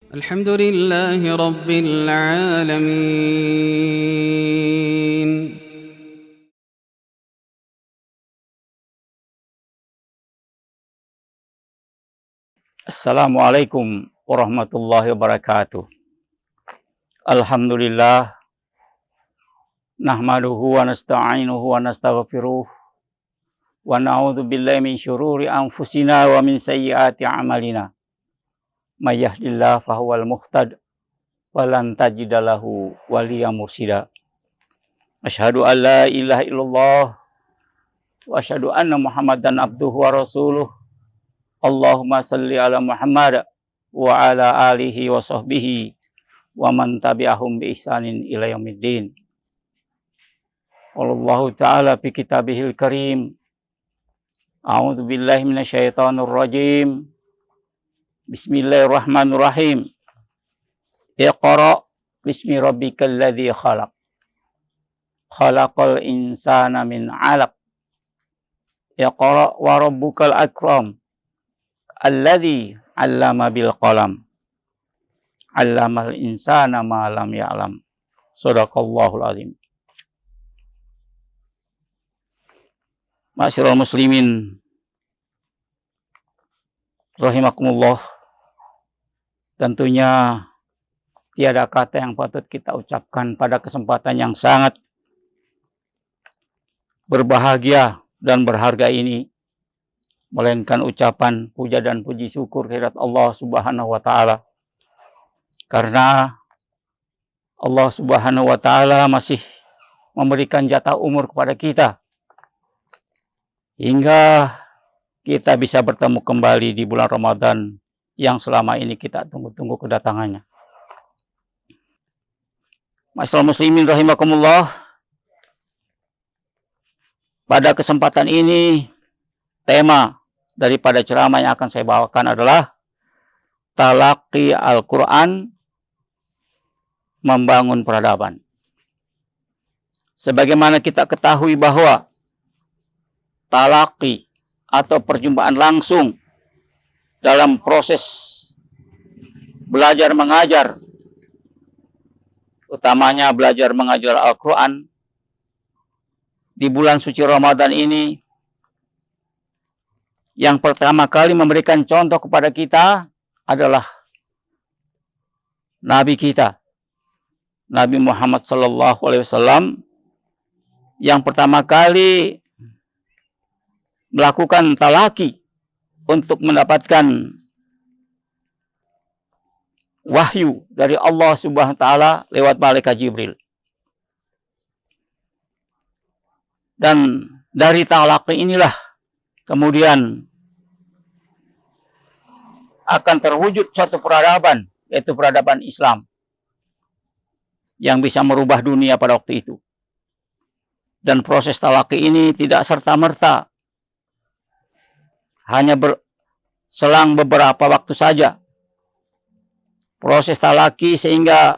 الحمد لله رب العالمين. Assalamualaikum warahmatullahi wabarakatuh. Alhamdulillah nahmaduhu wa nasta'inuhu wa nastaghfiruh wa na'udzu billahi min syururi anfusina wa min sayyiati a'malina. May yahdihillahu fahuwal muhtad wa lan tajida lahu waliyyan mursyida. Asyhadu an la ilaha illallah wa asyhadu anna Muhammadan abduhu wa rasuluh. Allahumma salli ala Muhammad wa ala alihi wa sahbihi wa man tabi'ahum bi ihsanin ila yaumiddin. Wallahu ta'ala fi kitabihil karim. A'udzu billahi minasyaitonir rajim. Bismillahirrahmanirrahim. Iqra bismi rabbikal ladzi khalaq. Khalaqal insana min 'alaq. Iqra wa rabbukal akram. Alladzi 'allama bil qalam. 'Allamal insana ma lam ya'lam. Shadaqallahul azim. Ma'asyiral muslimin rahimakumullah. Tentunya tiada kata yang patut kita ucapkan pada kesempatan yang sangat berbahagia dan berharga ini, melainkan ucapan puja dan puji syukur kehadirat Allah Subhanahu wa taala. Karena Allah Subhanahu wa taala masih memberikan jatah umur kepada kita hingga kita bisa bertemu kembali di bulan Ramadan yang selama ini kita tunggu-tunggu kedatangannya. Ma'asyiral muslimin rahimakumullah. Pada kesempatan ini, tema daripada ceramah yang akan saya bawakan adalah Talaqi Al-Quran Membangun Peradaban. Sebagaimana kita ketahui bahwa talaqi atau perjumpaan langsung dalam proses belajar mengajar, utamanya belajar mengajar Al-Quran di bulan suci Ramadan ini, yang pertama kali memberikan contoh kepada kita adalah Nabi kita, Nabi Muhammad SAW, yang pertama kali melakukan talaki untuk mendapatkan wahyu dari Allah Subhanahu wa taala lewat malaikat Jibril. Dan dari talaki inilah kemudian akan terwujud suatu peradaban, yaitu peradaban Islam yang bisa merubah dunia pada waktu itu. Dan proses talaki ini tidak serta-merta, hanya selang beberapa waktu saja. Proses talaki sehingga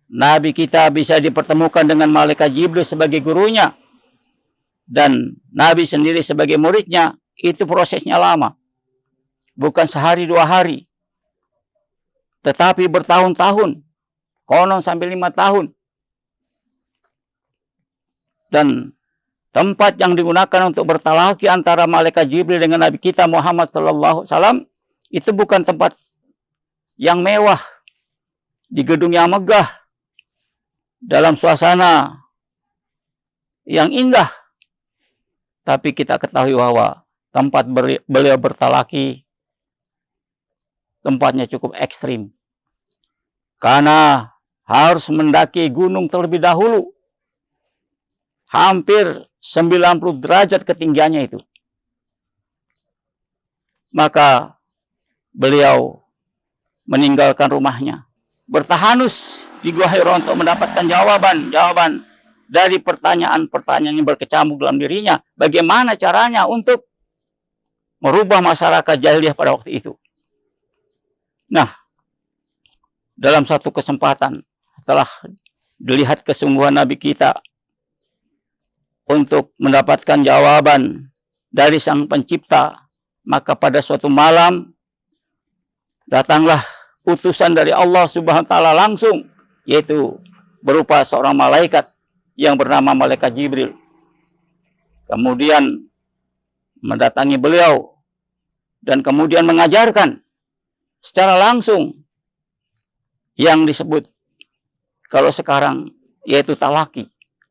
Nabi kita bisa dipertemukan dengan malaikat Jibril sebagai gurunya dan Nabi sendiri sebagai muridnya, itu prosesnya lama. Bukan sehari dua hari, tetapi bertahun-tahun, konon sampai 5 tahun. Dan tempat yang digunakan untuk bertalaki antara malaikat Jibril dengan Nabi kita Muhammad SAW itu bukan tempat yang mewah, di gedung yang megah, dalam suasana yang indah. Tapi kita ketahui bahwa tempat beliau bertalaki tempatnya cukup ekstrim. Karena harus mendaki gunung terlebih dahulu. Hampir 90 derajat ketinggiannya itu. Maka beliau meninggalkan rumahnya, bertahanus di Gua Hira untuk mendapatkan jawaban dari pertanyaan-pertanyaan yang berkecamuk dalam dirinya. Bagaimana caranya untuk merubah masyarakat jahiliyah pada waktu itu. Nah, dalam satu kesempatan, setelah dilihat kesungguhan Nabi kita untuk mendapatkan jawaban dari Sang Pencipta, maka pada suatu malam datanglah utusan dari Allah Subhanahu wa taala langsung, yaitu berupa seorang malaikat yang bernama malaikat Jibril. Kemudian mendatangi beliau dan kemudian mengajarkan secara langsung yang disebut kalau sekarang yaitu talaki,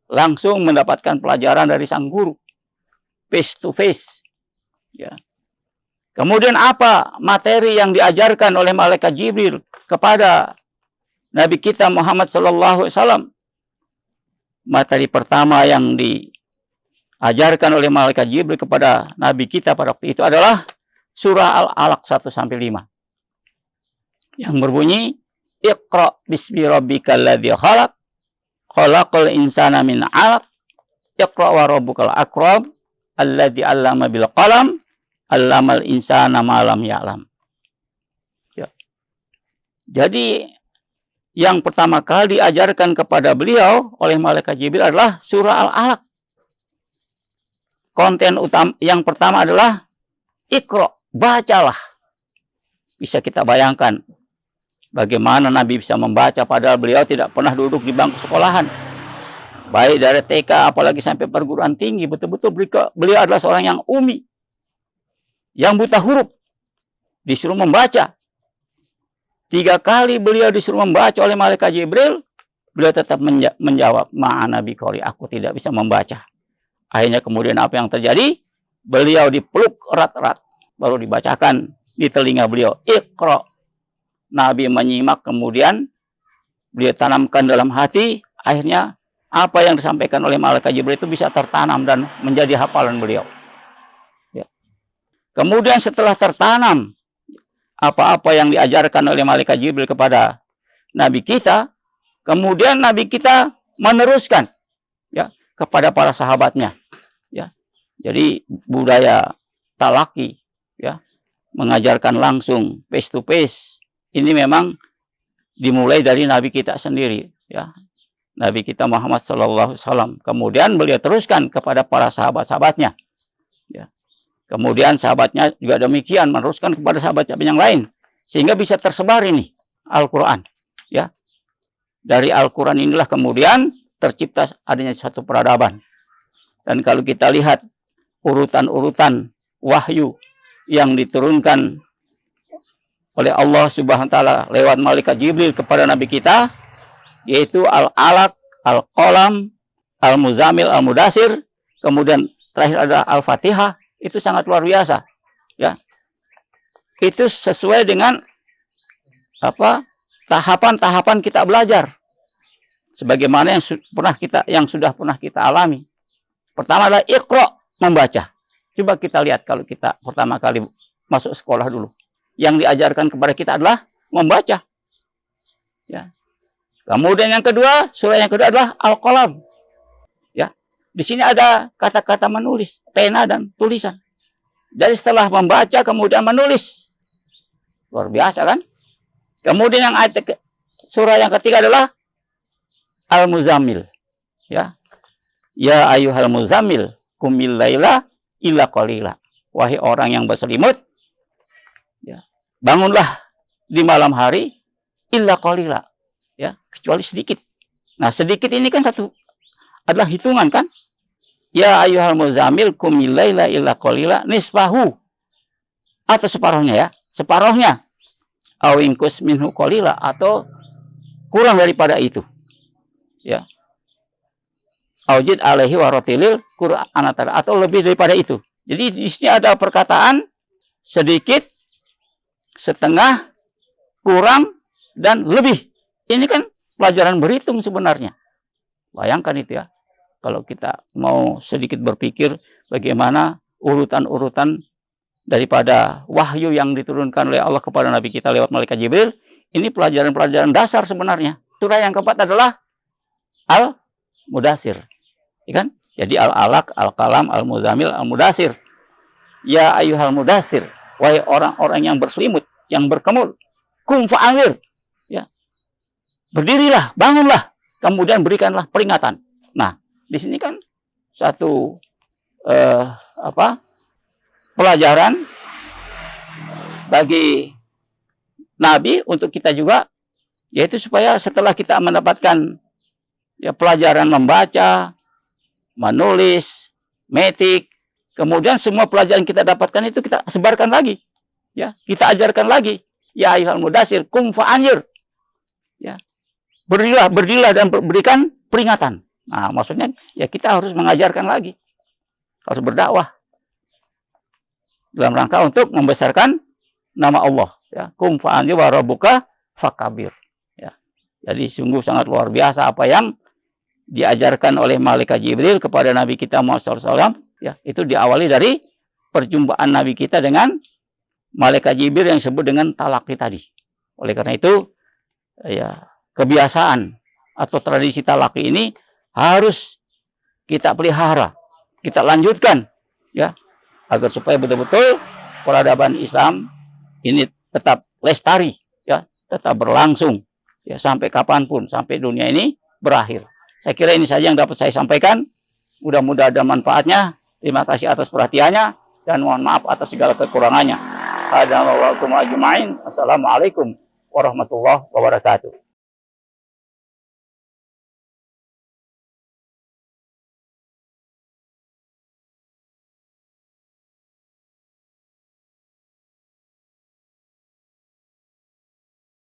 langsung mendapatkan pelajaran dari sang guru, face to face. Ya. Kemudian apa materi yang diajarkan oleh malaikat Jibril kepada Nabi kita Muhammad sallallahu alaihi wasallam? Materi pertama yang diajarkan oleh malaikat Jibril kepada Nabi kita pada waktu itu adalah surah Al-Alaq 1-5 yang berbunyi, Iqra bismi rabbikal ladzi khalaq, khalaqal insana min 'alaq, Iqra wa rabbukal akram, alladzi 'allama bil qalam, 'allamal insana ma lam ya'lam. Ya. Jadi yang pertama kali diajarkan kepada beliau oleh malaikat Jibril adalah surah Al-Alaq. Konten utama yang pertama adalah Iqra, bacalah. Bisa kita bayangkan bagaimana Nabi bisa membaca padahal beliau tidak pernah duduk di bangku sekolahan. Baik dari TK apalagi sampai perguruan tinggi, betul-betul beliau adalah seorang yang umi, yang buta huruf, disuruh membaca. 3 kali beliau disuruh membaca oleh malaikat Jibril, beliau tetap menjawab, ma'ana biqori, aku tidak bisa membaca. Akhirnya kemudian apa yang terjadi? Beliau dipeluk erat-erat, baru dibacakan di telinga beliau, Iqra. Nabi menyimak, kemudian beliau tanamkan dalam hati, akhirnya apa yang disampaikan oleh malaikat Jibril itu bisa tertanam dan menjadi hafalan beliau. Ya. Kemudian setelah tertanam apa-apa yang diajarkan oleh malaikat Jibril kepada Nabi kita, kemudian Nabi kita meneruskan ya kepada para sahabatnya. Ya. Jadi budaya talaki, ya, mengajarkan langsung face to face, ini memang dimulai dari Nabi kita sendiri, ya. Nabi kita Muhammad SAW. Kemudian beliau teruskan kepada para sahabat-sahabatnya. Ya. Kemudian sahabatnya juga demikian, meneruskan kepada sahabat yang lain. Sehingga bisa tersebar ini Al-Quran. Ya. Dari Al-Quran inilah kemudian tercipta adanya satu peradaban. Dan kalau kita lihat urutan-urutan wahyu yang diturunkan oleh Allah Subhanahu wa taala lewat malaikat Jibril kepada Nabi kita, yaitu Al-Alaq, Al-Qalam, Al-Muzammil, Al-Mudassir, kemudian terakhir ada Al-Fatihah, itu sangat luar biasa. Ya. Itu sesuai dengan tahapan-tahapan kita belajar. Sebagaimana yang sudah pernah kita alami. Pertama adalah Iqra, membaca. Coba kita lihat kalau kita pertama kali masuk sekolah dulu. Yang diajarkan kepada kita adalah membaca. Ya. Kemudian yang kedua, surah yang kedua adalah Al-Qalam. Ya. Di sini ada kata-kata menulis, pena dan tulisan. Jadi setelah membaca kemudian menulis. Luar biasa kan? Kemudian yang surah yang ketiga adalah Al-Muzammil. Ya. Ya ayyuhal muzammil, qumil laila illa qalila. Wahai orang yang berselimut, ya, bangunlah di malam hari illa qalila, ya, kecuali sedikit. Nah, sedikit ini kan adalah hitungan kan? Ya ayyuhal muzammil qumil laila illa qalila nisfahu, atau separuhnya, ya, separuhnya. Aw inqus minhu qalila, atau kurang daripada itu. Ya. Aujid alaihi waratilil Qur'an, atau lebih daripada itu. Jadi di sini ada perkataan sedikit, setengah, kurang, dan lebih. Ini kan pelajaran berhitung sebenarnya. Bayangkan itu ya. Kalau kita mau sedikit berpikir bagaimana urutan-urutan daripada wahyu yang diturunkan oleh Allah kepada Nabi kita lewat malaikat Jibril, ini pelajaran-pelajaran dasar sebenarnya. Surah yang keempat adalah Al-Mudassir. Ya kan? Jadi Al-Alaq, Al-Qalam, Al-Muzammil, Al-Mudassir. Ya ayyuhal mudassir, wahai orang-orang yang berselimut, yang berkemul, kum fa'anzir. Ya. Berdirilah, bangunlah, kemudian berikanlah peringatan. Nah, di sini kan satu pelajaran bagi Nabi, untuk kita juga, yaitu supaya setelah kita mendapatkan ya pelajaran membaca, menulis, metik, kemudian semua pelajaran kita dapatkan itu kita sebarkan lagi, ya, kita ajarkan lagi. Ya ayyuhal mudatsir qum fa'anzir. Ya. Berdirilah dan berikan peringatan. Nah, maksudnya ya kita harus mengajarkan lagi. Harus berdakwah. Dalam rangka untuk membesarkan nama Allah, ya. Qum fa'anzir wa rabbuka fakabir. Ya. Jadi sungguh sangat luar biasa apa yang diajarkan oleh malaikat Jibril kepada Nabi kita Muhammad SAW. Ya, itu diawali dari perjumpaan Nabi kita dengan malaikat Jibril yang disebut dengan talaqi tadi. Oleh karena itu, ya, kebiasaan atau tradisi talaqi ini harus kita pelihara, kita lanjutkan, ya, agar supaya betul-betul peradaban Islam ini tetap lestari, ya, tetap berlangsung, ya, sampai kapanpun, sampai dunia ini berakhir. Saya kira ini saja yang dapat saya sampaikan. Mudah-mudahan ada manfaatnya. Terima kasih atas perhatiannya dan mohon maaf atas segala kekurangannya. Assalamualaikum warahmatullahi wabarakatuh.